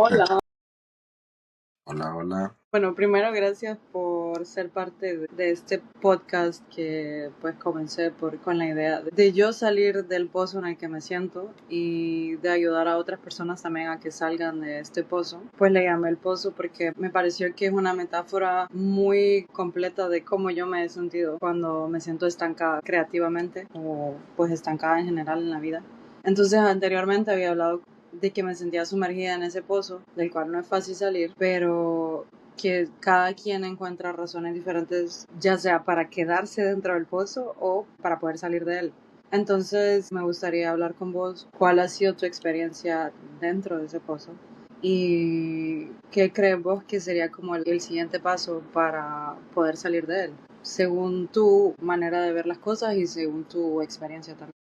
Hola. Hola, hola. Bueno, primero gracias por ser parte de este podcast que pues comencé con la idea de yo salir del pozo en el que me siento y de ayudar a otras personas también a que salgan de este pozo. Pues le llamé el pozo porque me pareció que es una metáfora muy completa de cómo yo me he sentido cuando me siento estancada creativamente o pues estancada en general en la vida. Entonces anteriormente había hablado de que me sentía sumergida en ese pozo, del cual no es fácil salir, pero que cada quien encuentra razones diferentes, ya sea para quedarse dentro del pozo o para poder salir de él. Entonces me gustaría hablar con vos, ¿cuál ha sido tu experiencia dentro de ese pozo? ¿Y qué crees vos que sería como el siguiente paso para poder salir de él? Según tu manera de ver las cosas y según tu experiencia también.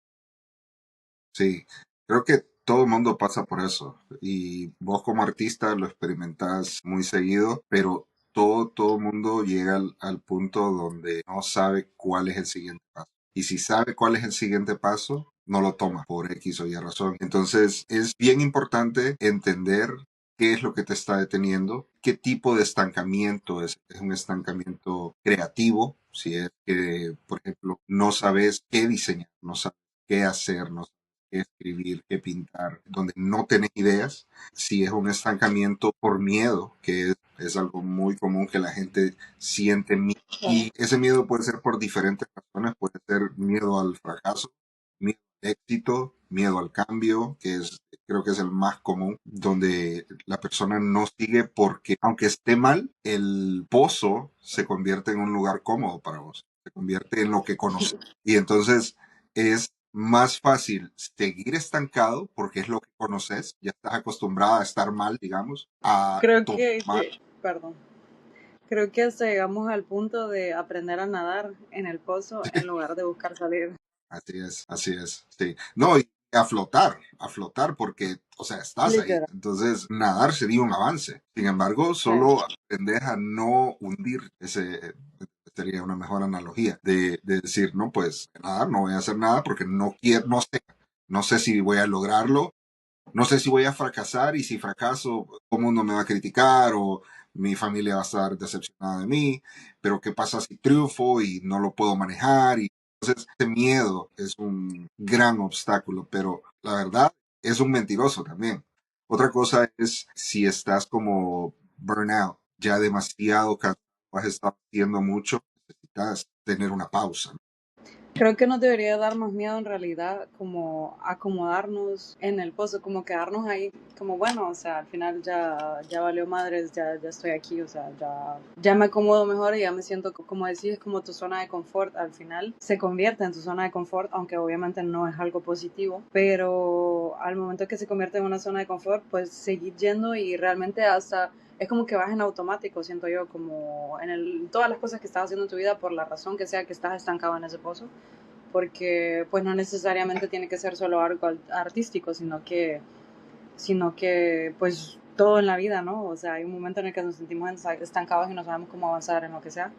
Sí, creo que todo el mundo pasa por eso y vos como artista lo experimentás muy seguido, pero todo el mundo llega al punto donde no sabe cuál es el siguiente paso. Y si sabe cuál es el siguiente paso, no lo toma por X o Y razón. Entonces es bien importante entender qué es lo que te está deteniendo, qué tipo de estancamiento es un estancamiento creativo, si es que, por ejemplo, no sabes qué diseñar, no sabes qué hacer, no qué escribir, qué pintar, donde no tenés ideas, si es un estancamiento por miedo, que es algo muy común que la gente siente miedo. Y ese miedo puede ser por diferentes razones, puede ser miedo al fracaso, miedo al éxito, miedo al cambio, que es creo que es el más común, donde la persona no sigue porque aunque esté mal, el pozo se convierte en un lugar cómodo para vos, se convierte en lo que conoces. Y entonces es más fácil seguir estancado porque es lo que conoces, ya estás acostumbrada a estar mal, digamos, a Creo tomar. perdón, creo que hasta llegamos al punto de aprender a nadar en el pozo en lugar de buscar salir. Así es, sí. No, y a flotar porque, o sea, estás ahí. Literal. Entonces, nadar sería un avance. Sin embargo, solo aprender a no hundir. Ese sería una mejor analogía de decir, no, pues nadar, no voy a hacer nada porque no quiero, no sé si voy a lograrlo, no sé si voy a fracasar y si fracaso, todo el mundo me va a criticar o mi familia va a estar decepcionada de mí, pero ¿qué pasa si triunfo y no lo puedo manejar? Y entonces ese miedo es un gran obstáculo, pero la verdad es un mentiroso también. Otra cosa es si estás como burnout, ya demasiado cansado, has estado haciendo mucho, necesitas tener una pausa. Creo que nos debería dar más miedo en realidad como acomodarnos en el pozo, como quedarnos ahí, como bueno, o sea, al final ya valió madres, ya estoy aquí, o sea, ya me acomodo mejor y ya me siento, como decís, es como tu zona de confort, al final se convierte en tu zona de confort, aunque obviamente no es algo positivo, pero al momento que se convierte en una zona de confort, pues seguir yendo y realmente hasta es como que vas en automático, siento yo, como todas las cosas que estás haciendo en tu vida por la razón que sea que estás estancado en ese pozo, porque pues no necesariamente tiene que ser solo algo artístico, sino que pues todo en la vida, ¿no? O sea, hay un momento en el que nos sentimos estancados y no sabemos cómo avanzar en lo que sea.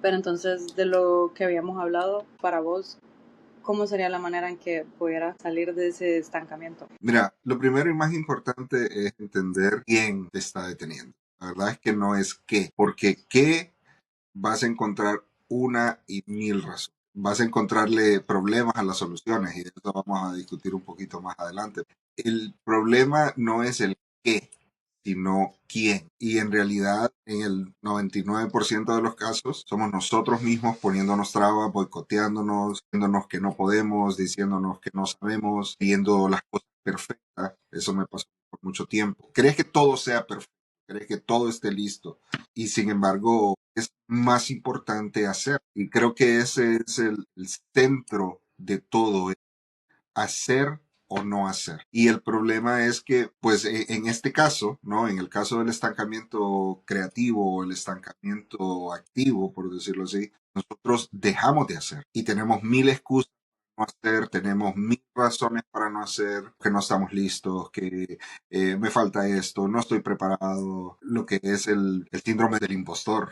Pero entonces, de lo que habíamos hablado, para vos, ¿cómo sería la manera en que pudieras salir de ese estancamiento? Mira, lo primero y más importante es entender quién te está deteniendo. La verdad es que no es qué, porque qué vas a encontrar una y mil razones. Vas a encontrarle problemas a las soluciones y de eso vamos a discutir un poquito más adelante. El problema no es el qué, sino quién. Y en realidad, en el 99% de los casos, somos nosotros mismos poniéndonos trabas, boicoteándonos, diciéndonos que no podemos, diciéndonos que no sabemos, viendo las cosas perfectas. Eso me pasó por mucho tiempo. ¿Crees que todo sea perfecto? ¿Crees que todo esté listo? Y sin embargo, es más importante hacer. Y creo que ese es el centro de todo, hacer o no hacer. Y el problema es que, pues en este caso, ¿no? En el caso del estancamiento creativo o el estancamiento activo, por decirlo así, nosotros dejamos de hacer y tenemos mil excusas para no hacer, tenemos mil razones para no hacer, que no estamos listos, que me falta esto, no estoy preparado, lo que es el síndrome del impostor.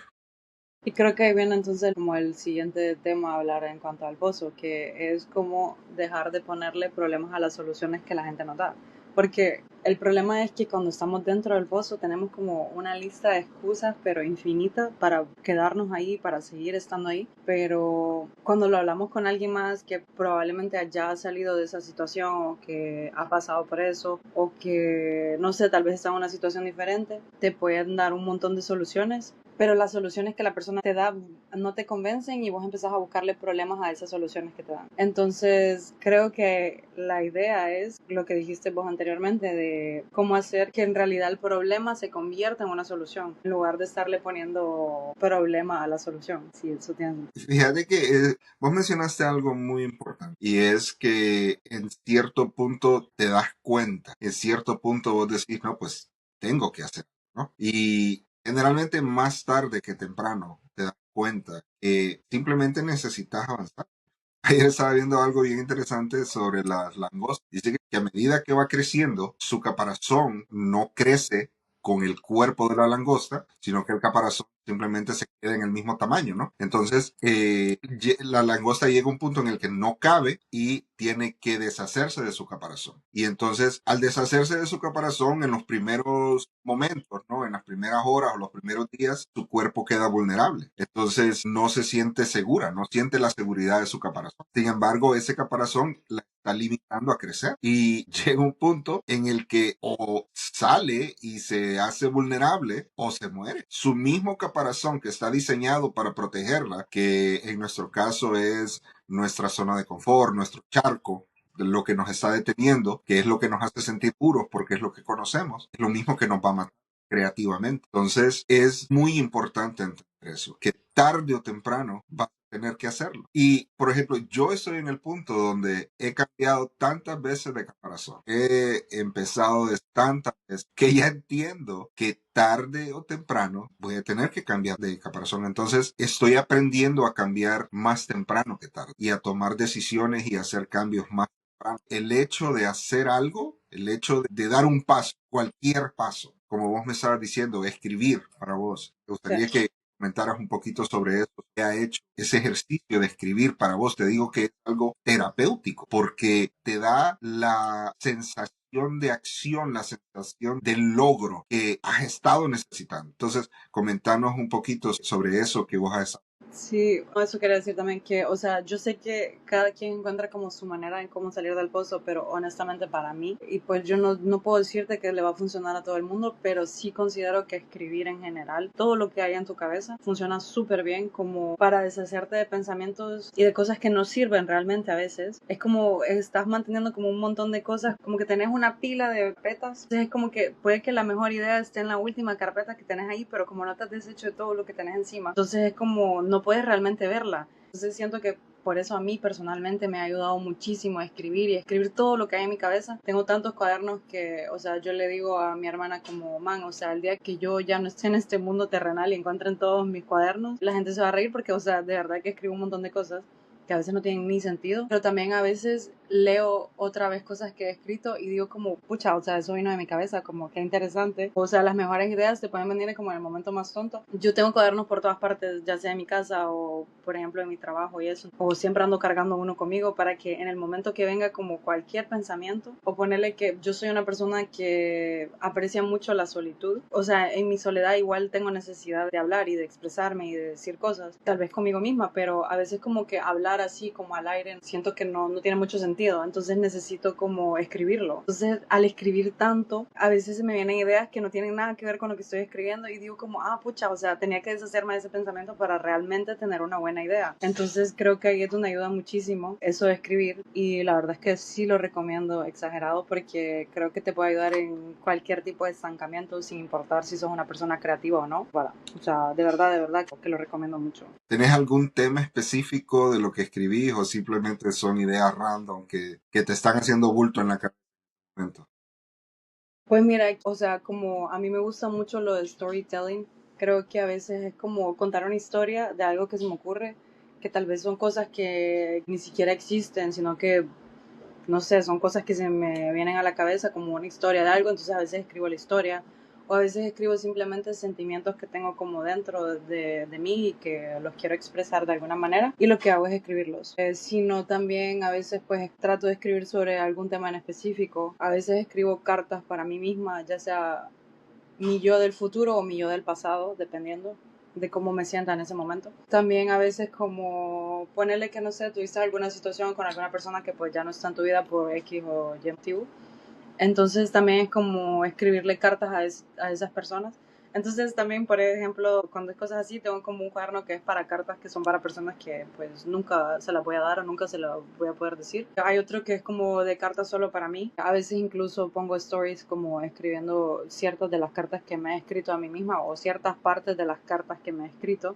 Y creo que ahí viene entonces como el siguiente tema a hablar en cuanto al pozo, que es como dejar de ponerle problemas a las soluciones que la gente nos da. porque el problema es que cuando estamos dentro del pozo tenemos como una lista de excusas, pero infinita, para quedarnos ahí, para seguir estando ahí. Pero cuando lo hablamos con alguien más que probablemente haya salido de esa situación o que ha pasado por eso o que, no sé, tal vez está en una situación diferente, te pueden dar un montón de soluciones. Pero las soluciones que la persona te da no te convencen y vos empezás a buscarle problemas a esas soluciones que te dan. Entonces, creo que la idea es lo que dijiste vos anteriormente de cómo hacer que en realidad el problema se convierta en una solución, en lugar de estarle poniendo problema a la solución. Sí, eso tiene sentido. Fíjate que vos mencionaste algo muy importante y es que en cierto punto te das cuenta, en cierto punto vos decís, no, pues tengo que hacerlo, ¿no? Y generalmente más tarde que temprano te das cuenta que simplemente necesitas avanzar. Ayer estaba viendo algo bien interesante sobre las langostas. Dice que a medida que va creciendo, su caparazón no crece con el cuerpo de la langosta, sino que el caparazón simplemente se queda en el mismo tamaño, ¿no? Entonces, la langosta llega a un punto en el que no cabe y tiene que deshacerse de su caparazón. Y entonces, al deshacerse de su caparazón, en los primeros momentos, ¿no? En las primeras horas o los primeros días, su cuerpo queda vulnerable. Entonces, no se siente segura, no siente la seguridad de su caparazón. Sin embargo, ese caparazón la está limitando a crecer y llega un punto en el que o sale y se hace vulnerable o se muere. Su mismo caparazón que está diseñado para protegerla, que en nuestro caso es nuestra zona de confort, nuestro charco, lo que nos está deteniendo, que es lo que nos hace sentir puros porque es lo que conocemos, es lo mismo que nos va a matar creativamente. Entonces es muy importante entender eso, que tarde o temprano va a tener que hacerlo. Y, por ejemplo, yo estoy en el punto donde he cambiado tantas veces de caparazón, he empezado de tantas veces que ya entiendo que tarde o temprano voy a tener que cambiar de caparazón. Entonces estoy aprendiendo a cambiar más temprano que tarde y a tomar decisiones y hacer cambios más temprano. El hecho de hacer algo, el hecho de dar un paso, cualquier paso, como vos me estabas diciendo, escribir para vos. Me gustaría que comentaras un poquito sobre eso, que ha hecho ese ejercicio de escribir para vos. Te digo que es algo terapéutico porque te da la sensación de acción, la sensación de logro que has estado necesitando. Entonces, comentanos un poquito sobre eso que vos has estado. Sí, eso quería decir también que, o sea, yo sé que cada quien encuentra como su manera en cómo salir del pozo, pero honestamente para mí, y pues yo no puedo decirte que le va a funcionar a todo el mundo, pero sí considero que escribir en general, todo lo que hay en tu cabeza, funciona súper bien como para deshacerte de pensamientos y de cosas que no sirven realmente a veces. Es como estás manteniendo como un montón de cosas, como que tenés una pila de carpetas, entonces es como que puede que la mejor idea esté en la última carpeta que tenés ahí, pero como no te has deshecho de todo lo que tenés encima, entonces es como no puedes realmente verla. Entonces siento que por eso a mí personalmente me ha ayudado muchísimo a escribir y a escribir todo lo que hay en mi cabeza. Tengo tantos cuadernos que, o sea, yo le digo a mi hermana como, man, o sea, el día que yo ya no esté en este mundo terrenal y encuentren todos mis cuadernos, la gente se va a reír porque, o sea, de verdad que escribo un montón de cosas que a veces no tienen ni sentido, pero también a veces leo otra vez cosas que he escrito y digo como, pucha, o sea, eso vino de mi cabeza, como qué interesante. O sea, las mejores ideas te pueden venir como en el momento más tonto. Yo tengo cuadernos por todas partes, ya sea en mi casa o, por ejemplo, en mi trabajo y eso. O siempre ando cargando uno conmigo para que en el momento que venga como cualquier pensamiento, o ponerle que yo soy una persona que aprecia mucho la solitud. O sea, en mi soledad igual tengo necesidad de hablar y de expresarme y de decir cosas, tal vez conmigo misma, pero a veces como que hablar así como al aire siento que no tiene mucho sentido, entonces necesito como escribirlo. Entonces al escribir tanto, a veces se me vienen ideas que no tienen nada que ver con lo que estoy escribiendo y digo como, ah, pucha, o sea, tenía que deshacerme de ese pensamiento para realmente tener una buena idea. Entonces creo que ahí es donde ayuda muchísimo eso de escribir y la verdad es que sí lo recomiendo exagerado porque creo que te puede ayudar en cualquier tipo de estancamiento sin importar si sos una persona creativa o no. Voilà. O sea, de verdad que lo recomiendo mucho. ¿Tenés algún tema específico de lo que escribís o simplemente son ideas random que te están haciendo bulto en la cabeza? Pues mira, o sea, como a mí me gusta mucho lo del storytelling, creo que a veces es como contar una historia de algo que se me ocurre, que tal vez son cosas que ni siquiera existen, sino que, no sé, son cosas que se me vienen a la cabeza como una historia de algo, entonces a veces escribo la historia, o a veces escribo simplemente sentimientos que tengo como dentro de mí y que los quiero expresar de alguna manera, y lo que hago es escribirlos. Sino también a veces pues trato de escribir sobre algún tema en específico. A veces escribo cartas para mí misma, ya sea mi yo del futuro o mi yo del pasado, dependiendo de cómo me sienta en ese momento. También a veces como ponerle que no sé, tuviste alguna situación con alguna persona que pues ya no está en tu vida por X o Y motivo. Entonces también es como escribirle cartas a esas personas. Entonces también, por ejemplo, cuando es cosas así, tengo como un cuaderno que es para cartas que son para personas que pues nunca se las voy a dar o nunca se las voy a poder decir. Hay otro que es como de cartas solo para mí. A veces incluso pongo stories como escribiendo ciertas de las cartas que me he escrito a mí misma o ciertas partes de las cartas que me he escrito,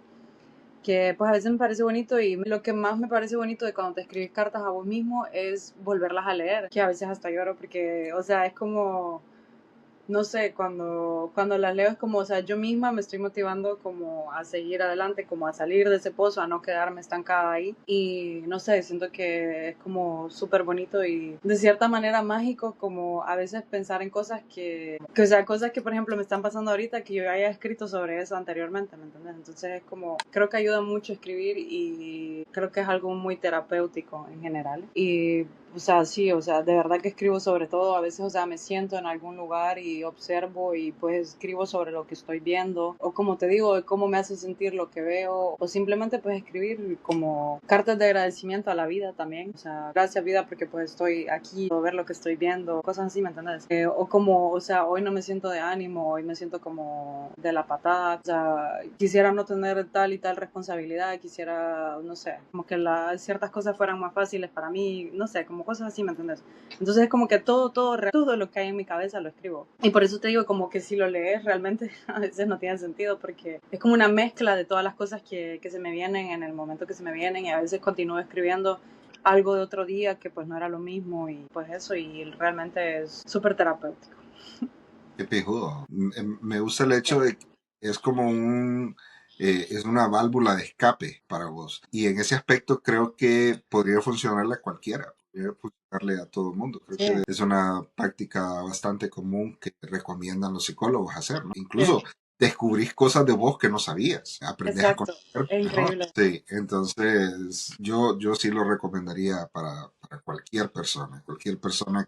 que pues a veces me parece bonito, y lo que más me parece bonito de cuando te escribes cartas a vos mismo es volverlas a leer, que a veces hasta lloro porque, o sea, es como no sé, cuando las leo es como, o sea, yo misma me estoy motivando como a seguir adelante, como a salir de ese pozo, a no quedarme estancada ahí. Y no sé, siento que es como súper bonito y de cierta manera mágico, como a veces pensar en cosas o sea, cosas que por ejemplo me están pasando ahorita que yo haya escrito sobre eso anteriormente, ¿me entiendes? Entonces es como, creo que ayuda mucho a escribir y creo que es algo muy terapéutico en general. Y o sea, sí, o sea, de verdad que escribo sobre todo. A veces, o sea, me siento en algún lugar y observo y pues escribo sobre lo que estoy viendo. O como te digo, de cómo me hace sentir lo que veo. O simplemente pues escribir como cartas de agradecimiento a la vida también. O sea, gracias vida porque pues estoy aquí, puedo ver lo que estoy viendo. Cosas así, ¿me entiendes? O como, o sea, hoy no me siento de ánimo, hoy me siento como de la patada. O sea, quisiera no tener tal y tal responsabilidad, quisiera, no sé, como que ciertas cosas fueran más fáciles para mí, no sé, como cosas así, ¿me entiendes? Entonces es como que todo lo que hay en mi cabeza lo escribo. Y por eso te digo como que si lo lees realmente a veces no tiene sentido, porque es como una mezcla de todas las cosas que se me vienen en el momento que se me vienen, y a veces continúo escribiendo algo de otro día que pues no era lo mismo, y pues eso, y realmente es súper terapéutico. Qué pijudo. Me gusta el hecho de que es como es una válvula de escape para vos. Y en ese aspecto creo que podría funcionarle a cualquiera, podría funcionarle a todo el mundo. Creo Sí, que es una práctica bastante común que recomiendan los psicólogos hacer, ¿no? sí, Incluso descubrís cosas de vos que no sabías, aprendés a exacto, conocerte es mejor. increíble. Sí, entonces yo sí lo recomendaría para cualquier persona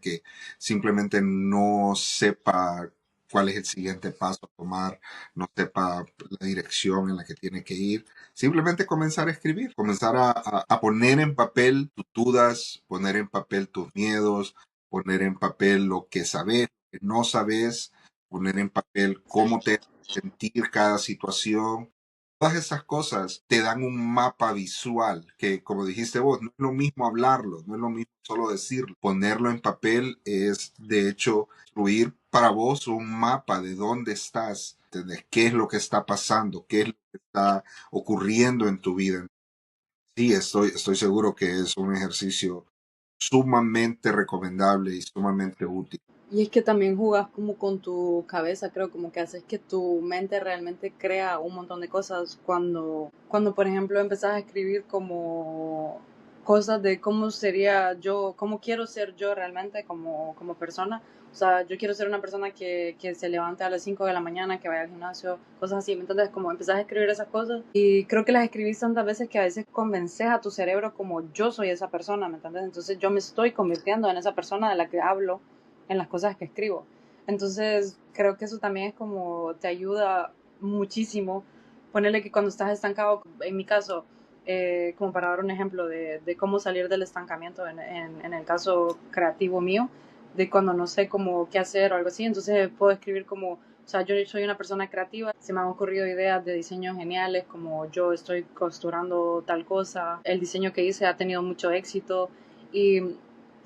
que simplemente no sepa cuál es el siguiente paso a tomar, no sepa la dirección en la que tiene que ir. Simplemente comenzar a escribir, comenzar a poner en papel tus dudas, poner en papel tus miedos, poner en papel lo que sabes, lo que no sabes, poner en papel cómo te hace sentir cada situación. Todas esas cosas te dan un mapa visual que, como dijiste vos, no es lo mismo hablarlo, no es lo mismo solo decirlo. Ponerlo en papel es, de hecho, construir para vos un mapa de dónde estás, ¿entendés? ¿Qué es lo que está pasando? ¿Qué es lo que está ocurriendo en tu vida? Sí, estoy seguro que es un ejercicio sumamente recomendable y sumamente útil. Y es que también jugás como con tu cabeza, creo, como que haces que tu mente realmente crea un montón de cosas cuando por ejemplo, empezás a escribir como cosas de cómo sería yo, cómo quiero ser yo realmente como persona. O sea, yo quiero ser una persona que se levante a las 5 de la mañana, que vaya al gimnasio, cosas así. Entonces, como empezás a escribir esas cosas, y creo que las escribís tantas veces que a veces convences a tu cerebro como yo soy esa persona, ¿me entiendes? Entonces yo me estoy convirtiendo en esa persona de la que hablo en las cosas que escribo. Entonces, creo que eso también es como te ayuda muchísimo. Ponerle que cuando estás estancado, en mi caso, como para dar un ejemplo de cómo salir del estancamiento en el caso creativo mío, de cuando no sé cómo qué hacer o algo así, entonces puedo escribir como, o sea, yo soy una persona creativa, se me han ocurrido ideas de diseño geniales, como yo estoy costurando tal cosa, el diseño que hice ha tenido mucho éxito, y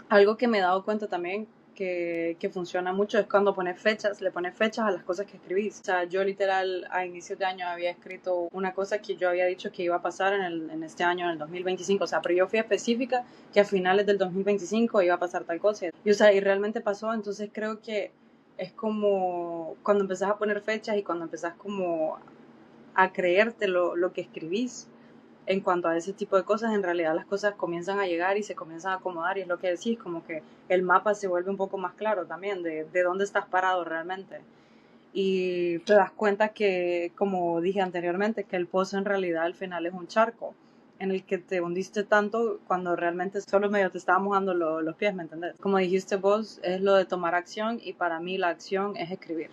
algo que me he dado cuenta también que funciona mucho es cuando le pones fechas a las cosas que escribís. O sea, yo literal a inicios de año había escrito una cosa que yo había dicho que iba a pasar en este año, en el 2025. O sea, pero yo fui específica que a finales del 2025 iba a pasar tal cosa. Y o sea, y realmente pasó. Entonces creo que es como cuando empezás a poner fechas y cuando empezás como a creerte lo que escribís en cuanto a ese tipo de cosas, en realidad las cosas comienzan a llegar y se comienzan a acomodar, y es lo que decís, como que el mapa se vuelve un poco más claro también de dónde estás parado realmente. y te das cuenta que, como dije anteriormente, que el pozo en realidad al final es un charco en el que te hundiste tanto cuando realmente solo medio te estaba mojando los pies, ¿me entendés? Como dijiste vos, es lo de tomar acción y para mí la acción es escribir.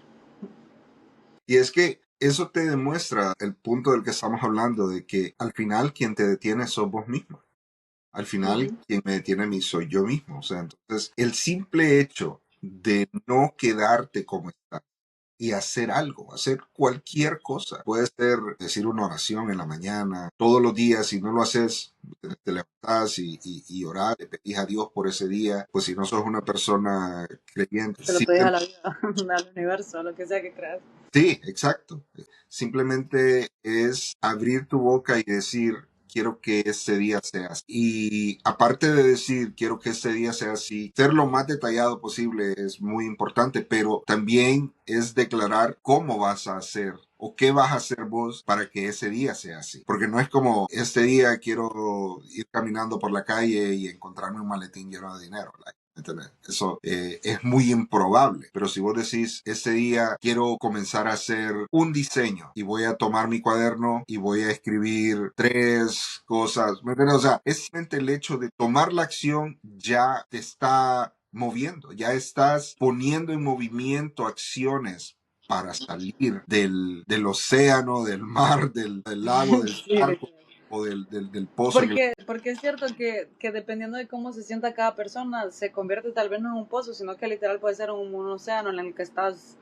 Y es que eso te demuestra el punto del que estamos hablando, de que al final quien te detiene sos vos mismo. Al final, Ujú. quien me detiene a mí soy yo mismo. O sea, entonces, el simple hecho de no quedarte como estás y hacer algo, hacer cualquier cosa. Puede ser decir una oración en la mañana, todos los días. Si no lo haces, te levantás y orás, le pedís a Dios por ese día. Pues si no sos una persona creyente, Se lo pedís a la vida, al universo, a lo que sea que creas. sí, exacto. Simplemente es abrir tu boca y decir, quiero que ese día sea así. Y aparte de decir, quiero que ese día sea así, ser lo más detallado posible es muy importante, pero también es declarar cómo vas a hacer o qué vas a hacer vos para que ese día sea así. Porque no es como, este día quiero ir caminando por la calle y encontrarme un maletín lleno de dinero. ¿Entendés? Eso es muy improbable. Pero si vos decís, ese día quiero comenzar a hacer un diseño y voy a tomar mi cuaderno y voy a escribir 3 cosas, ¿me entiendes? O sea, es simplemente el hecho de tomar la acción ya te está moviendo, ya estás poniendo en movimiento acciones para salir del océano, del mar, del lago, del Sí, charco o del pozo en el... porque es cierto que dependiendo de cómo se sienta cada persona, se convierte tal vez no en un pozo, sino que literal puede ser un océano en el que estás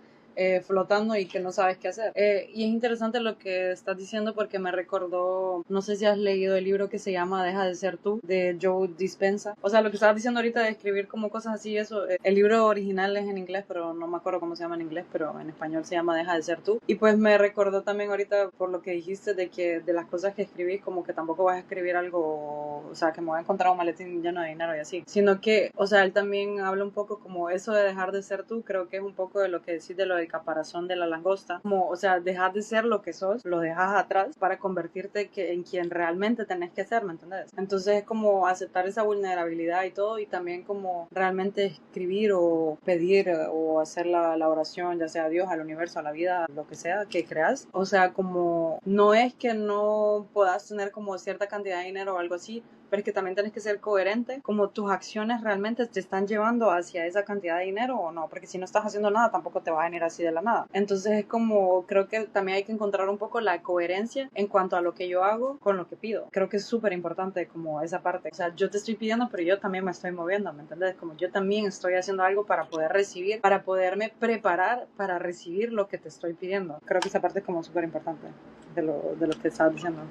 flotando y que no sabes qué hacer. Y es interesante lo que estás diciendo porque me recordó, no sé si has leído el libro que se llama Deja de ser tú, de Joe Dispenza. O sea, lo que estabas diciendo ahorita de escribir como cosas así, eso, el libro original es en inglés, pero no me acuerdo cómo se llama en inglés, pero en español se llama Deja de ser tú. Y pues me recordó también ahorita por lo que dijiste de que de las cosas que escribís, como que tampoco vas a escribir algo, o sea, que me voy a encontrar un maletín lleno de dinero y así, sino que, o sea, él también habla un poco como eso de dejar de ser tú, creo que es un poco de lo que decís de lo del caparazón de la langosta, como, o sea, dejar de ser lo que sos, lo dejas atrás para convertirte en quien realmente tenés que ser, ¿me entendés? Entonces es como aceptar esa vulnerabilidad y todo, y también como realmente escribir o pedir o hacer la oración, ya sea a Dios, al universo, a la vida, lo que sea que creas. O sea, como no es que no puedas tener como cierta cantidad de dinero o algo así, pero es que también tienes que ser coherente, como tus acciones realmente te están llevando hacia esa cantidad de dinero o no, porque si no estás haciendo nada tampoco te va a venir así de la nada. Entonces es como, creo que también hay que encontrar un poco la coherencia en cuanto a lo que yo hago con lo que pido. Creo que es súper importante como esa parte. O sea, yo te estoy pidiendo, pero yo también me estoy moviendo, ¿me entiendes? Como yo también estoy haciendo algo para poder recibir, para poderme preparar para recibir lo que te estoy pidiendo. Creo que esa parte es como súper importante de lo que estabas diciendo.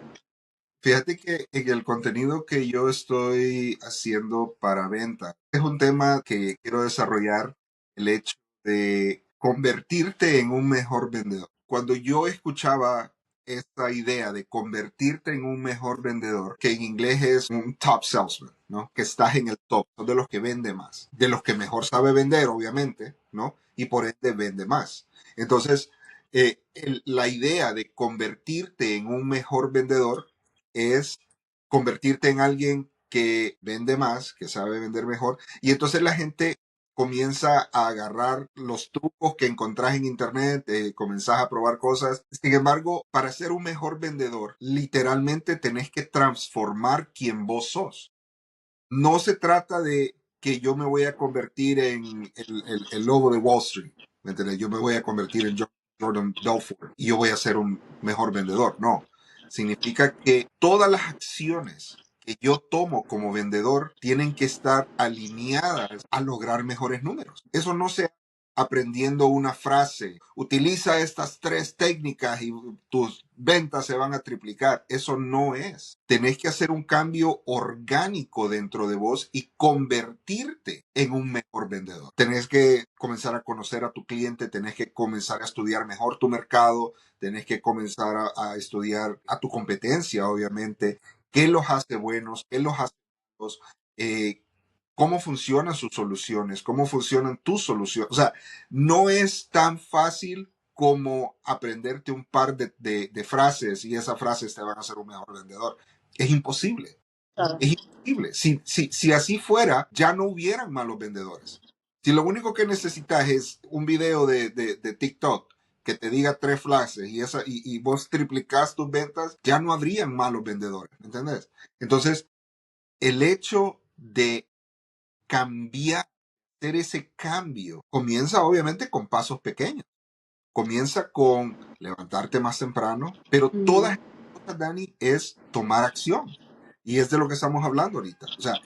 Fíjate que en el contenido que yo estoy haciendo para venta es un tema que quiero desarrollar, el hecho de convertirte en un mejor vendedor. Cuando yo escuchaba esta idea de convertirte en un mejor vendedor, que en inglés es un top salesman, ¿no? Que estás en el top, son de los que vende más, de los que mejor sabe vender, obviamente, ¿no? Y por ende vende más. Entonces, la idea de convertirte en un mejor vendedor es convertirte en alguien que vende más, que sabe vender mejor, y entonces la gente comienza a agarrar los trucos que encontrás en internet, comenzás a probar cosas. Sin embargo, para ser un mejor vendedor, literalmente tenés que transformar quien vos sos. No se trata de que yo me voy a convertir en el lobo de Wall Street, ¿me entiendes? Yo me voy a convertir en Jordan Belfort y yo voy a ser un mejor vendedor. No, significa que todas las acciones que yo tomo como vendedor tienen que estar alineadas a lograr mejores números. Eso no se aprendiendo una frase, utiliza estas 3 técnicas y tus ventas se van a triplicar. Eso no es. Tenés que hacer un cambio orgánico dentro de vos y convertirte en un mejor vendedor. Tenés que comenzar a conocer a tu cliente, tenés que comenzar a estudiar mejor tu mercado, tenés que comenzar a estudiar a tu competencia, obviamente, qué los hace buenos, qué los hace malos, eh, cómo funcionan sus soluciones, cómo funcionan tus soluciones. O sea, no es tan fácil como aprenderte un par de frases y esas frases te van a hacer un mejor vendedor. Es imposible. Claro. Es imposible. Si así fuera, ya no hubieran malos vendedores. Si lo único que necesitas es un video de TikTok que te diga 3 frases y vos triplicás tus ventas, ya no habrían malos vendedores, ¿entendés? Entonces, el hecho de cambiar, hacer ese cambio, comienza obviamente con pasos pequeños. Comienza con levantarte más temprano, pero todas Ujú. estas cosas, Dani, es tomar acción. Y es de lo que estamos hablando ahorita. O sea,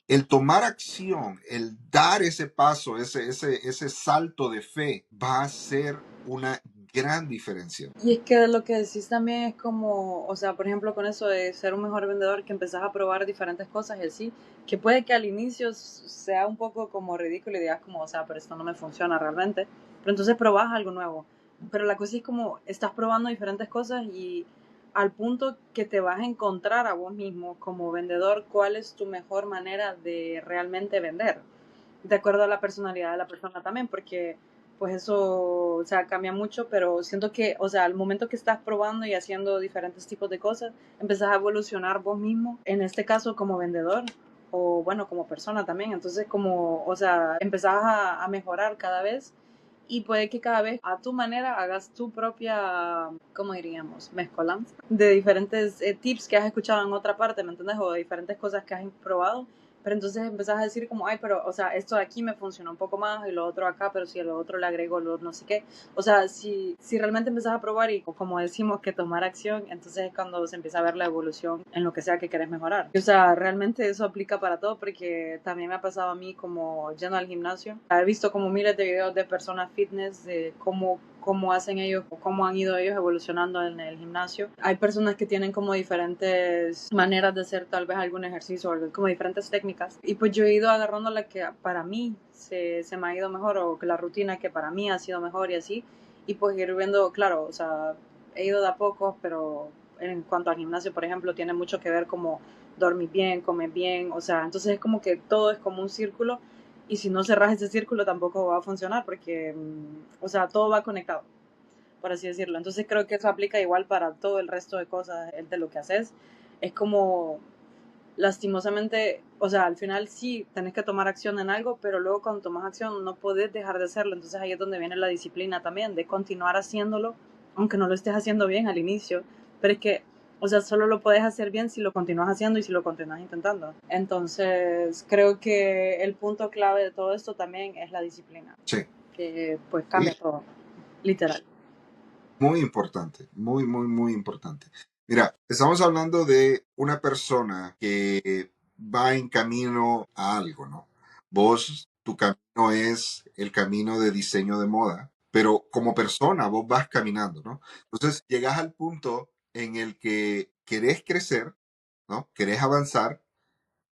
el tomar acción, el dar ese paso, ese salto de fe, va a ser una gran diferencia. Y es que lo que decís también es como, o sea, por ejemplo, con eso de ser un mejor vendedor, que empezás a probar diferentes cosas y así, que puede que al inicio sea un poco como ridículo y digas como, o sea, pero esto no me funciona realmente, pero entonces probás algo nuevo. Pero la cosa es como, estás probando diferentes cosas y al punto que te vas a encontrar a vos mismo como vendedor, cuál es tu mejor manera de realmente vender, de acuerdo a la personalidad de la persona también, porque pues eso, o sea, cambia mucho, pero siento que, o sea, al momento que estás probando y haciendo diferentes tipos de cosas, empezás a evolucionar vos mismo, en este caso como vendedor, o bueno, como persona también, entonces como, o sea, empezás a mejorar cada vez y puede que cada vez a tu manera hagas tu propia, ¿cómo diríamos? Mezcolanza de diferentes tips que has escuchado en otra parte, ¿me entiendes? O de diferentes cosas que has probado, pero entonces empezás a decir como, ay, pero, o sea, esto de aquí me funcionó un poco más y lo otro acá, pero si a lo otro le agrego lo no sé qué. O sea, si realmente empezás a probar y como decimos que tomar acción, entonces es cuando se empieza a ver la evolución en lo que sea que querés mejorar. O sea, realmente eso aplica para todo porque también me ha pasado a mí como yendo al gimnasio. He visto como miles de videos de personas fitness de cómo hacen ellos, cómo han ido ellos evolucionando en el gimnasio. Hay personas que tienen como diferentes maneras de hacer tal vez algún ejercicio, como diferentes técnicas. Y pues yo he ido agarrando la que para mí se me ha ido mejor o que la rutina que para mí ha sido mejor y así. Y pues ir viendo, claro, o sea, he ido de a poco, pero en cuanto al gimnasio, por ejemplo, tiene mucho que ver como dormir bien, comer bien, o sea, entonces es como que todo es como un círculo y si no cerras ese círculo tampoco va a funcionar porque, o sea, todo va conectado, por así decirlo. Entonces creo que eso aplica igual para todo el resto de cosas de lo que haces. Es como, lastimosamente, o sea, al final sí tenés que tomar acción en algo, pero luego cuando tomas acción no podés dejar de hacerlo. Entonces ahí es donde viene la disciplina también, de continuar haciéndolo, aunque no lo estés haciendo bien al inicio. Pero es que, o sea, solo lo puedes hacer bien si lo continúas haciendo y si lo continúas intentando. Entonces, creo que el punto clave de todo esto también es la disciplina, Sí, que pues sí, cambia todo, literal. muy importante, muy, muy, muy importante. Mira, estamos hablando de una persona que va en camino a algo, ¿no? Vos, tu camino es el camino de diseño de moda, pero como persona vos vas caminando, ¿no? Entonces llegas al punto en el que querés crecer, ¿no? Querés avanzar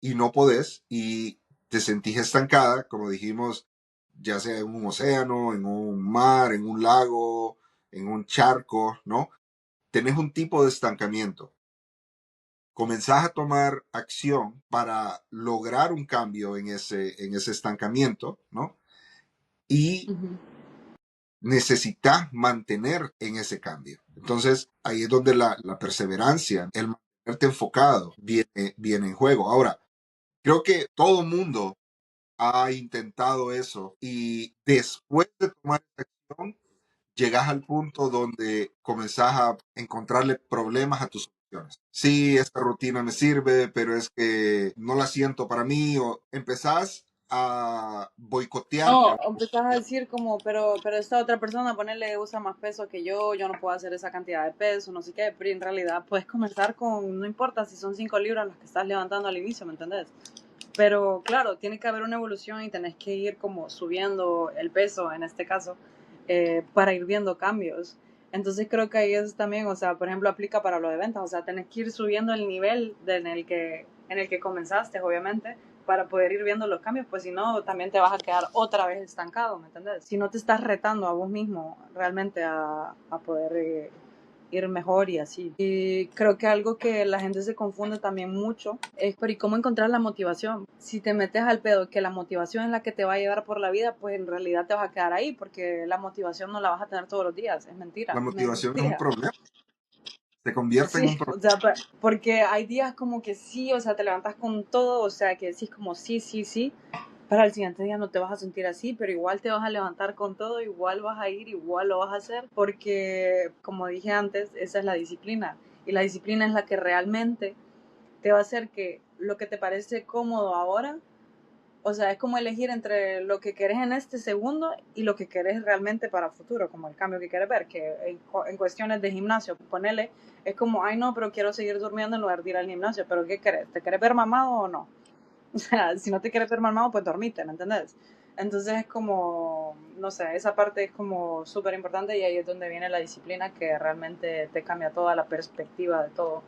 y no podés y te sentís estancada, como dijimos, ya sea en un océano, en un mar, en un lago, en un charco, ¿no? Tenés un tipo de estancamiento. Comenzás a tomar acción para lograr un cambio en ese estancamiento, ¿no? Y Ujú. necesitas mantener en ese cambio. Entonces, ahí es donde la perseverancia, el mantenerte enfocado, viene en juego. Ahora, creo que todo mundo ha intentado eso y después de tomar esa acción, llegas al punto donde comenzás a encontrarle problemas a tus soluciones. Sí, esta rutina me sirve, pero es que no la siento para mí o empezás a boicotearte. No, empezás a decir como, pero esta otra persona, ponerle, usa más peso que yo no puedo hacer esa cantidad de peso, no sé qué, pero en realidad puedes comenzar con, no importa si son 5 libras las que estás levantando al inicio, ¿me entendés? Pero claro, tiene que haber una evolución y tenés que ir como subiendo el peso, en este caso, para ir viendo cambios. Entonces creo que ahí es también, o sea, por ejemplo, aplica para lo de ventas, o sea, tenés que ir subiendo el nivel en el que comenzaste, obviamente, para poder ir viendo los cambios, pues si no, también te vas a quedar otra vez estancado, ¿me entiendes? Si no te estás retando a vos mismo realmente a poder ir mejor y así. Y creo que algo que la gente se confunde también mucho es, pero ¿y cómo encontrar la motivación? Si te metes al pedo que la motivación es la que te va a llevar por la vida, pues en realidad te vas a quedar ahí, porque la motivación no la vas a tener todos los días, es La mentira, motivación es un mentira. problema, se convierte en un Sí, problema. o sea, porque hay días como que sí, o sea, te levantas con todo, o sea, que decís como sí, sí, sí, para el siguiente día no te vas a sentir así, pero igual te vas a levantar con todo, igual vas a ir, igual lo vas a hacer, porque como dije antes, esa es la disciplina. Y la disciplina es la que realmente te va a hacer que lo que te parece cómodo ahora, o sea, es como elegir entre lo que querés en este segundo y lo que querés realmente para el futuro, como el cambio que quieres ver, que en cuestiones de gimnasio, ponele, es como, ay no, pero quiero seguir durmiendo en lugar de ir al gimnasio, pero ¿qué querés? ¿Te querés ver mamado o no? O sea, si no te quieres ver mamado, pues dormite, ¿me entendés? Entonces es como, no sé, esa parte es como súper importante y ahí es donde viene la disciplina que realmente te cambia toda la perspectiva de todo.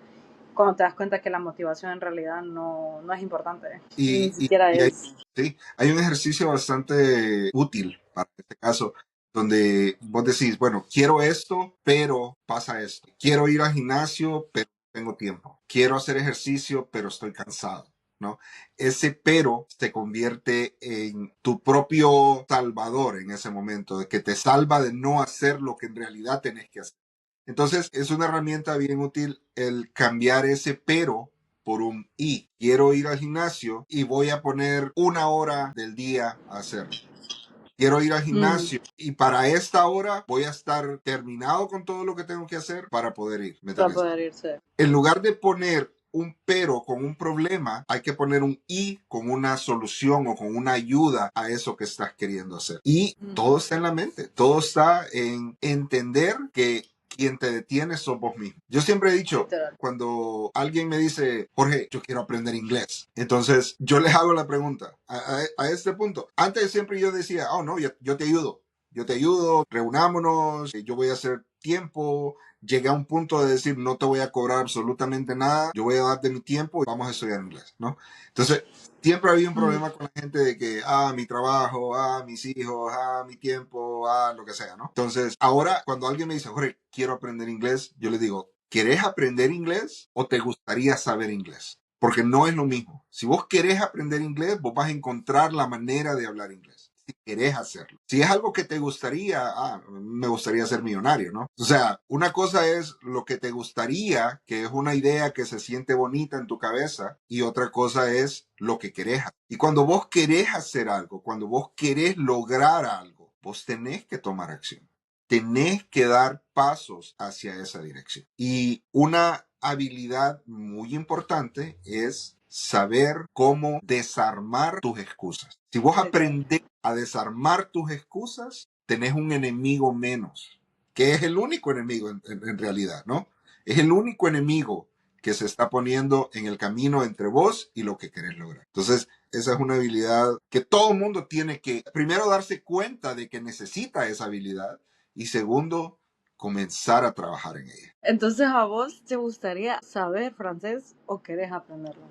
Cuando te das cuenta que la motivación en realidad no es importante, ni Y, siquiera y hay, es. sí, hay un ejercicio bastante útil para este caso, donde vos decís, bueno, quiero esto, pero pasa esto. Quiero ir al gimnasio, pero no tengo tiempo. Quiero hacer ejercicio, pero estoy cansado. ¿No? Ese pero se convierte en tu propio salvador en ese momento, de que te salva de no hacer lo que en realidad tenés que hacer. Entonces, es una herramienta bien útil el cambiar ese pero por un y. Quiero ir al gimnasio y voy a poner 1 hora del día a hacerlo. Quiero ir al gimnasio y para esta hora voy a estar terminado con todo lo que tengo que hacer para poder ir. ¿Me Para entendés? poder irse. En lugar de poner un pero con un problema, hay que poner un y con una solución o con una ayuda a eso que estás queriendo hacer. Y todo está en la mente, todo está en entender que quien te detiene sos vos mismo. Yo siempre he dicho, Literal. cuando alguien me dice, Jorge, yo quiero aprender inglés, entonces yo les hago la pregunta a este punto. Antes siempre yo decía, oh no, yo te ayudo, reunámonos, yo voy a hacer tiempo. Llegué a un punto de decir, no te voy a cobrar absolutamente nada, yo voy a darte mi tiempo y vamos a estudiar inglés, ¿no? Entonces, siempre había un problema con la gente de que, mi trabajo, mis hijos, mi tiempo, lo que sea, ¿no? Entonces, ahora cuando alguien me dice, Jorge, quiero aprender inglés, yo le digo, ¿querés aprender inglés o te gustaría saber inglés? Porque no es lo mismo. Si vos querés aprender inglés, vos vas a encontrar la manera de hablar inglés. Si querés hacerlo. Si es algo que te gustaría, me gustaría ser millonario, ¿no? O sea, una cosa es lo que te gustaría, que es una idea que se siente bonita en tu cabeza, y otra cosa es lo que querés hacer. Y cuando vos querés hacer algo, cuando vos querés lograr algo, vos tenés que tomar acción. Tenés que dar pasos hacia esa dirección. Y una habilidad muy importante es saber cómo desarmar tus excusas. Si vos aprendés a desarmar tus excusas, tenés un enemigo menos, que es el único enemigo en realidad, ¿no? Es el único enemigo que se está poniendo en el camino entre vos y lo que querés lograr. Entonces, esa es una habilidad que todo el mundo tiene que, primero, darse cuenta de que necesita esa habilidad y segundo, comenzar a trabajar en ella. Entonces, ¿a vos te gustaría saber francés o querés aprenderlo?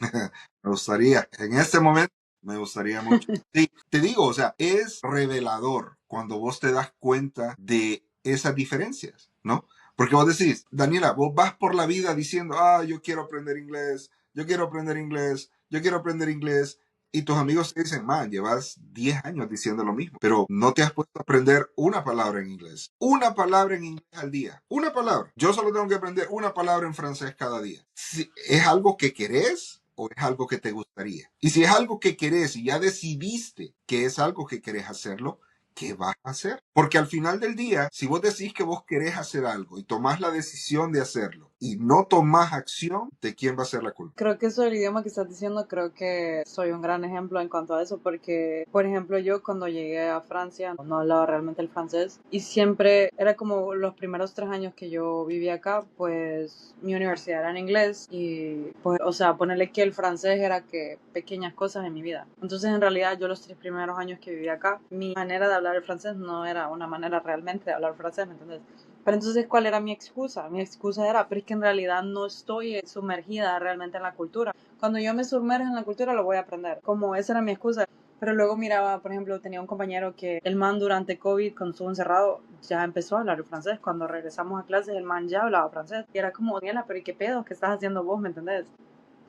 Me gustaría, en este momento, me gustaría mucho. Sí, te digo, o sea, es revelador cuando vos te das cuenta de esas diferencias, ¿no? Porque vos decís, Daniela, vos vas por la vida diciendo, yo quiero aprender inglés, yo quiero aprender inglés, yo quiero aprender inglés. Y tus amigos te dicen, man, llevas 10 años diciendo lo mismo, pero no te has puesto a aprender una palabra en inglés. Una palabra en inglés al día. Una palabra. Yo solo tengo que aprender una palabra en francés cada día. Si es algo que querés o es algo que te gustaría. Y si es algo que querés y ya decidiste que es algo que querés hacerlo, ¿qué vas a hacer? Porque al final del día, si vos decís que vos querés hacer algo y tomás la decisión de hacerlo y no tomás acción, ¿de quién va a ser la culpa? Creo que eso del idioma que estás diciendo, creo que soy un gran ejemplo en cuanto a eso, porque, por ejemplo, yo cuando llegué a Francia no hablaba realmente el francés y siempre era como los primeros 3 años que yo vivía acá, pues mi universidad era en inglés y, pues, o sea, ponerle que el francés era que pequeñas cosas en mi vida. Entonces, en realidad, yo los 3 primeros años que vivía acá, mi manera de hablar el francés no era una manera realmente de hablar francés, ¿me entiendes? Pero entonces, ¿cuál era mi excusa? Mi excusa era, pero es que en realidad no estoy sumergida realmente en la cultura. Cuando yo me sumerjo en la cultura lo voy a aprender. Como esa era mi excusa. Pero luego miraba, por ejemplo, tenía un compañero que el man durante COVID, cuando estuvo encerrado, ya empezó a hablar el francés. Cuando regresamos a clases, el man ya hablaba francés. Y era como, Daniela, pero ¿y qué pedo? ¿Qué estás haciendo vos? ¿Me entendés?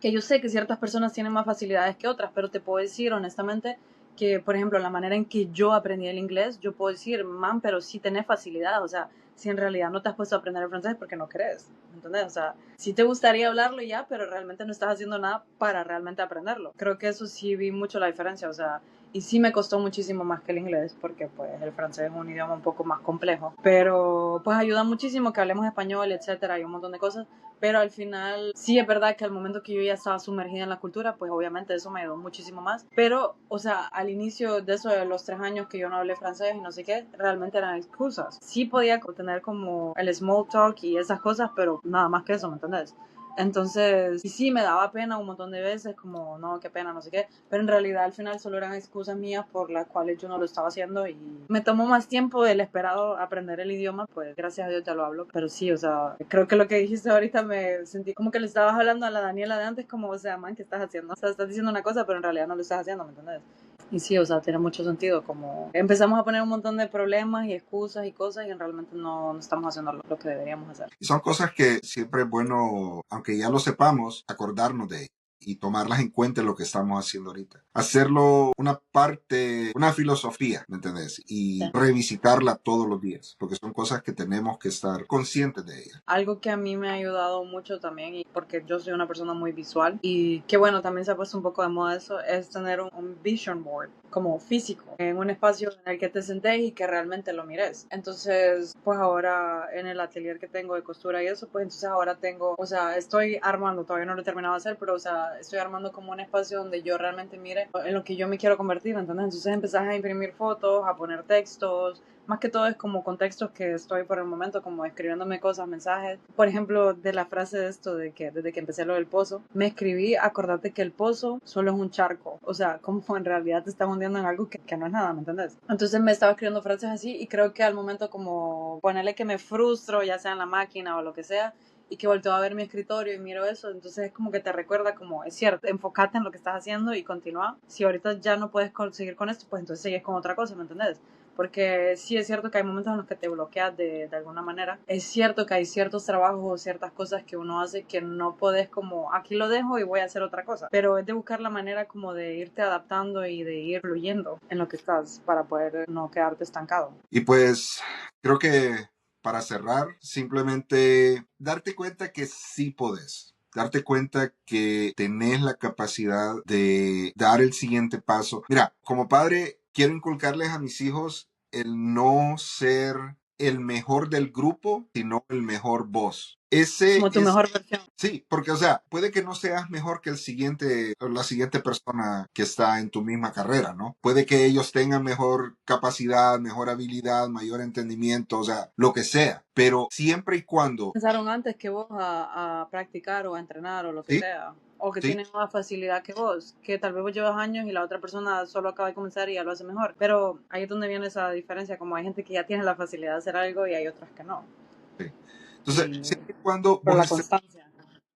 Que yo sé que ciertas personas tienen más facilidades que otras, pero te puedo decir honestamente que, por ejemplo, la manera en que yo aprendí el inglés, yo puedo decir, man, pero sí tenés facilidad, o sea, si en realidad no te has puesto a aprender el francés porque no crees, ¿entendés? O sea, sí te gustaría hablarlo ya, pero realmente no estás haciendo nada para realmente aprenderlo. Creo que eso sí vi mucho la diferencia, o sea, y sí me costó muchísimo más que el inglés porque pues el francés es un idioma un poco más complejo, pero pues ayuda muchísimo que hablemos español, etcétera, y un montón de cosas, pero al final sí es verdad que al momento que yo ya estaba sumergida en la cultura, pues obviamente eso me ayudó muchísimo más, pero o sea, al inicio de eso de los 3 años que yo no hablé francés y no sé qué, realmente eran excusas. Sí podía tener como el small talk y esas cosas, pero nada más que eso, ¿me entendés? Entonces, y sí, me daba pena un montón de veces, como, no, qué pena, no sé qué, pero en realidad al final solo eran excusas mías por las cuales yo no lo estaba haciendo y me tomó más tiempo del esperado aprender el idioma, pues gracias a Dios ya lo hablo, pero sí, o sea, creo que lo que dijiste ahorita me sentí como que le estabas hablando a la Daniela de antes, como, o sea, man, ¿qué estás haciendo? O sea, estás diciendo una cosa, pero en realidad no lo estás haciendo, ¿me entiendes? Y sí, o sea, tiene mucho sentido, como empezamos a poner un montón de problemas y excusas y cosas y realmente no estamos haciendo lo que deberíamos hacer. Y son cosas que siempre es bueno, aunque ya lo sepamos, acordarnos de ellas y tomarlas en cuenta en lo que estamos haciendo ahorita. Hacerlo una parte, una filosofía, ¿me entendés? Y Sí. revisitarla todos los días, porque son cosas que tenemos que estar conscientes de ellas. Algo que a mí me ha ayudado mucho también, y porque yo soy una persona muy visual, y que bueno, también se ha puesto un poco de moda eso, es tener un vision board como físico, en un espacio en el que te sentés y que realmente lo mires. Entonces, pues ahora en el atelier que tengo de costura y eso, pues entonces ahora tengo, o sea, estoy armando, todavía no lo he terminado de hacer, pero o sea, estoy armando como un espacio donde yo realmente mire en lo que yo me quiero convertir, ¿entendés? Entonces empezás a imprimir fotos, a poner textos, más que todo es como contextos que estoy por el momento como escribiéndome cosas, mensajes. Por ejemplo, de la frase de esto de que desde que empecé lo del pozo, me escribí, acordate que el pozo solo es un charco. O sea, como en realidad te estás hundiendo en algo que no es nada, ¿me entendés? Entonces me estaba escribiendo frases así y creo que al momento como ponerle que me frustro, ya sea en la máquina o lo que sea, y que volteo a ver mi escritorio y miro eso, entonces es como que te recuerda como, es cierto, enfócate en lo que estás haciendo y continúa. Si ahorita ya no puedes conseguir con esto, pues entonces sigues con otra cosa, ¿me entendés? Porque sí es cierto que hay momentos en los que te bloqueas de alguna manera. Es cierto que hay ciertos trabajos o ciertas cosas que uno hace que no podés como, aquí lo dejo y voy a hacer otra cosa. Pero es de buscar la manera como de irte adaptando y de ir fluyendo en lo que estás para poder no quedarte estancado. Y pues creo que para cerrar, simplemente darte cuenta que sí podés. Darte cuenta que tenés la capacidad de dar el siguiente paso. Mira, como padre, quiero inculcarles a mis hijos el no ser el mejor del grupo, sino el mejor vos. Ese Como tu es mejor versión. Sí, porque, o sea, puede que no seas mejor que el siguiente o la siguiente persona que está en tu misma carrera, ¿no? Puede que ellos tengan mejor capacidad, mejor habilidad, mayor entendimiento, o sea, lo que sea, pero siempre y cuando, Pensaron antes que vos a practicar o a entrenar o lo que sí, sea. O que sí, tienen más facilidad que vos. Que tal vez vos llevas años y la otra persona solo acaba de comenzar y ya lo hace mejor. Pero ahí es donde viene esa diferencia. Como hay gente que ya tiene la facilidad de hacer algo y hay otras que no. sí. Entonces, Y siempre y cuando por vos la estés, constancia.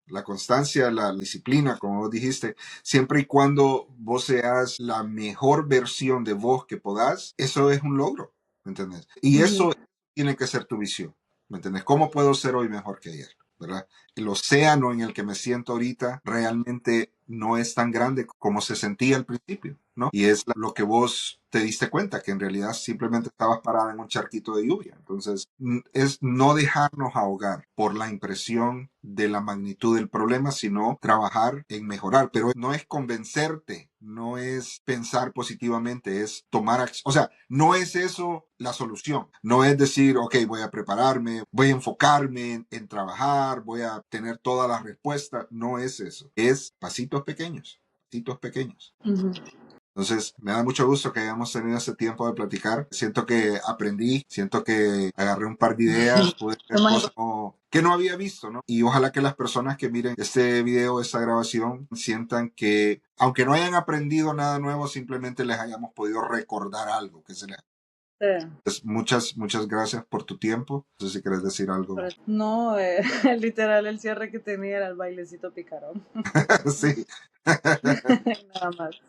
la constancia, la disciplina, como vos dijiste, siempre y cuando vos seas la mejor versión de vos que podás, eso es un logro, ¿me entiendes? Y Ujú. eso tiene que ser tu visión, ¿me entiendes? ¿Cómo puedo ser hoy mejor que ayer? ¿Verdad? El océano en el que me siento ahorita realmente no es tan grande como se sentía al principio, ¿no? Y es lo que vos te diste cuenta, que en realidad simplemente estabas parada en un charquito de lluvia. Entonces, es no dejarnos ahogar por la impresión de la magnitud del problema, sino trabajar en mejorar. Pero no es convencerte, no es pensar positivamente, es tomar acción. O sea, no es eso la solución. No es decir, ok, voy a prepararme, voy a enfocarme en trabajar, voy a tener todas las respuestas. No es eso. Es pasitos pequeños, pasitos pequeños. Ujú. Entonces, me da mucho gusto que hayamos tenido ese tiempo de platicar. Siento que aprendí, siento que agarré un par de ideas, pude ver cosas que no había visto, ¿no? Y ojalá que las personas que miren este video, esta grabación, sientan que, aunque no hayan aprendido nada nuevo, simplemente les hayamos podido recordar algo que se les... Sí. Pues muchas gracias por tu tiempo. No sé si quieres decir algo. No, literal el cierre que tenía era el bailecito picarón. Sí. Nada más.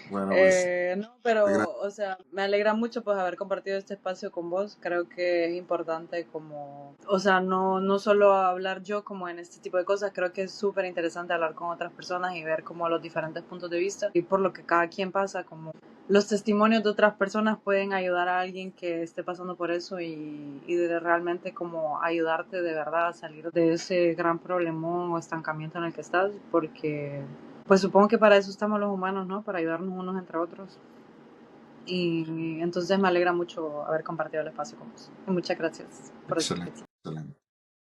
Bueno, pues, No, pero, o sea, me alegra mucho pues haber compartido este espacio con vos. Creo que es importante como, o sea, no solo hablar yo como en este tipo de cosas, creo que es súper interesante hablar con otras personas y ver como los diferentes puntos de vista y por lo que cada quien pasa, como los testimonios de otras personas pueden ayudar a alguien que esté pasando por eso y de realmente como ayudarte de verdad a salir de ese gran problemón o estancamiento en el que estás, porque pues supongo que para eso estamos los humanos, ¿no? Para ayudarnos unos entre otros. Y entonces me alegra mucho haber compartido el espacio con vos. Y muchas gracias por Excelente, escuchar. excelente.